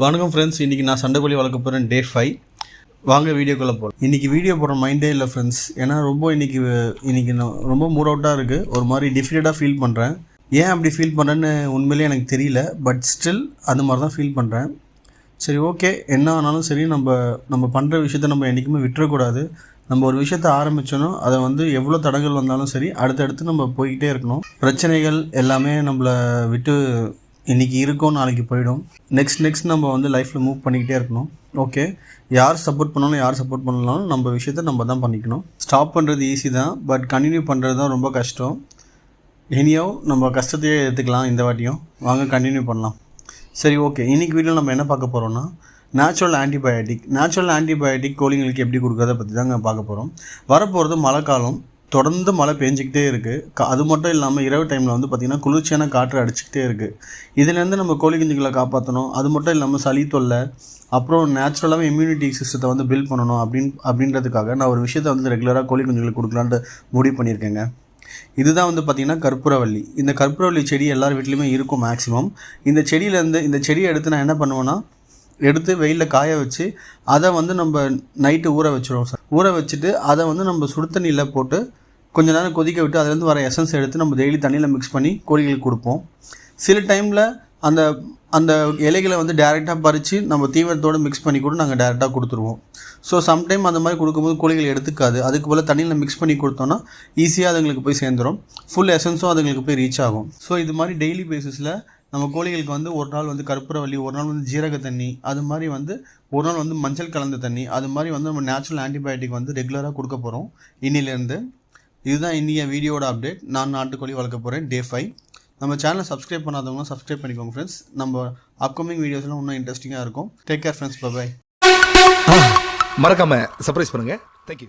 வணக்கம் ஃப்ரெண்ட்ஸ், இன்றைக்கி நான் சண்டைக்கோழி வளர்க்க போகிறேன் டே 5. வாங்க வீடியோக்குள்ளே போகிறோம். இன்றைக்கி வீடியோ போடுற மைண்டே இல்லை ஃப்ரெண்ட்ஸ். ஏன்னா இன்றைக்கி நான் ரொம்ப மூட் அவுட்டாக இருக்குது. ஒரு மாதிரி டிஃபிகல்ட்டாக ஃபீல் பண்ணுறேன். ஏன் அப்படி ஃபீல் பண்ணுறேன்னு உண்மையிலே எனக்கு தெரியல. பட் ஸ்டில் அந்த மாதிரி தான் ஃபீல் பண்ணுறேன். சரி, ஓகே, என்ன ஆனாலும் சரி, நம்ம பண்ணுற விஷயத்த நம்ம என்றைக்குமே விட்டுறக்கூடாது. நம்ம ஒரு விஷயத்தை ஆரம்பித்தோன்னா அதை எவ்வளோ தடங்கள் வந்தாலும் சரி, அடுத்தடுத்து நம்ம போய்கிட்டே இருக்கணும். பிரச்சனைகள் எல்லாமே நம்மளை விட்டு இன்றைக்கி இருக்கும், நாளைக்கு போயிடும். நெக்ஸ்ட் நம்ம லைஃப்பில் மூவ் பண்ணிக்கிட்டே இருக்கணும். ஓகே, யார் சப்போர்ட் பண்ணாலும் யார் சப்போர்ட் பண்ணலாலும் நம்ம விஷயத்தை நம்ம தான் பண்ணிக்கணும். ஸ்டாப் பண்ணுறது ஈஸி தான், பட் கண்டினியூ பண்ணுறது தான் ரொம்ப கஷ்டம். இனியோ நம்ம கஷ்டத்தையே எடுத்துக்கலாம் இந்த வாட்டியும். வாங்க கண்டினியூ பண்ணலாம். சரி, ஓகே, இன்றைக்கி வீடியோவில் நம்ம என்ன பார்க்க போகிறோம்னா நேச்சுரல் ஆன்டிபயோட்டிக் கோழிங்களுக்கு எப்படி கொடுக்குறத பற்றி தாங்க பார்க்க போகிறோம். வரப்போகிறது மழை காலம். தொடர்ந்து மழை பெஞ்சிக்கிட்டே இருக்குது. அது மட்டும் இல்லாமல் இரவு டைமில் பார்த்திங்கன்னா குளிர்ச்சியான காற்று அடிச்சுக்கிட்டே இருக்குது. இதுலேருந்து நம்ம கோழி குஞ்சுகளை காப்பாற்றணும். அது மட்டும் இல்லாமல் சளி தொல்லை, அப்புறம் நேச்சுரலாகவே இம்யூனிட்டி சிஸ்டத்தை பில்ட் பண்ணணும் அப்படின்றதுக்காக நான் ஒரு விஷயத்தை ரெகுலராக கோழி குஞ்சுகளுக்கு கொடுக்கலான்ட்டு முடிவு பண்ணியிருக்கேங்க. இதுதான் பார்த்திங்கன்னா கற்பூரவள்ளி. இந்த கற்பூரவள்ளி செடி எல்லார் வீட்லேயுமே இருக்கும் மேக்ஸிமம். இந்த செடியை எடுத்து நான் என்ன பண்ணுவேன்னா, எடுத்து வெயிலில் காய வச்சு அதை நம்ம நைட்டு ஊற வச்சுருவோம் சார். ஊற வச்சுட்டு அதை நம்ம சுடு தண்ணியில் போட்டு கொஞ்சம் நேரம் கொதிக்க விட்டு அதுலேருந்து வர எசன்ஸ் எடுத்து நம்ம டெய்லி தண்ணியில் மிக்ஸ் பண்ணி கோழிகளுக்கு கொடுப்போம். சில டைமில் அந்த இலைகளை டேரெக்டாக பறித்து நம்ம தீவனத்தோடு மிக்ஸ் பண்ணி கூட நாங்கள் டேரெக்டாக கொடுத்துருவோம். ஸோ சம்டைம் அந்த மாதிரி கொடுக்கும்போது கோழிகள் எடுத்துக்காது. அதுக்கு போல் தண்ணியில் மிக்ஸ் பண்ணி கொடுத்தோன்னா ஈஸியாக அதுங்களுக்கு போய் சேர்ந்துடும். ஃபுல் எசன்ஸும் அதுங்களுக்கு போய் ரீச் ஆகும். ஸோ இது மாதிரி டெய்லி பேசிஸில் நம்ம கோழிகளுக்கு ஒரு நாள் கற்பூரவள்ளி, ஒரு நாள் ஜீரக தண்ணி, அது மாதிரி ஒரு நாள் மஞ்சள் கலந்த தண்ணி, அது மாதிரி நம்ம நேச்சுரல் ஆன்டிபயோட்டிக் ரெகுலராக கொடுக்க போகிறோம் இன்னிலேருந்து. இதுதான் இன்றைய வீடியோட அப்டேட். நான் நாட்டுக்கோழி வளர்க்க போகிறேன் டே 5. நம்ம சேனலை சப்ஸ்கிரைப் பண்ணாதவங்க சப்ஸ்கிரைப் பண்ணிக்கோங்க ஃப்ரெண்ட்ஸ். நம்ம அப்கமிங் வீடியோஸ்லாம் இன்னும் இன்ட்ரெஸ்டிங்காக இருக்கும். Take care friends, bye. மறக்காம சர்ப்ரைஸ் பண்ணுங்கள். தேங்க்யூ.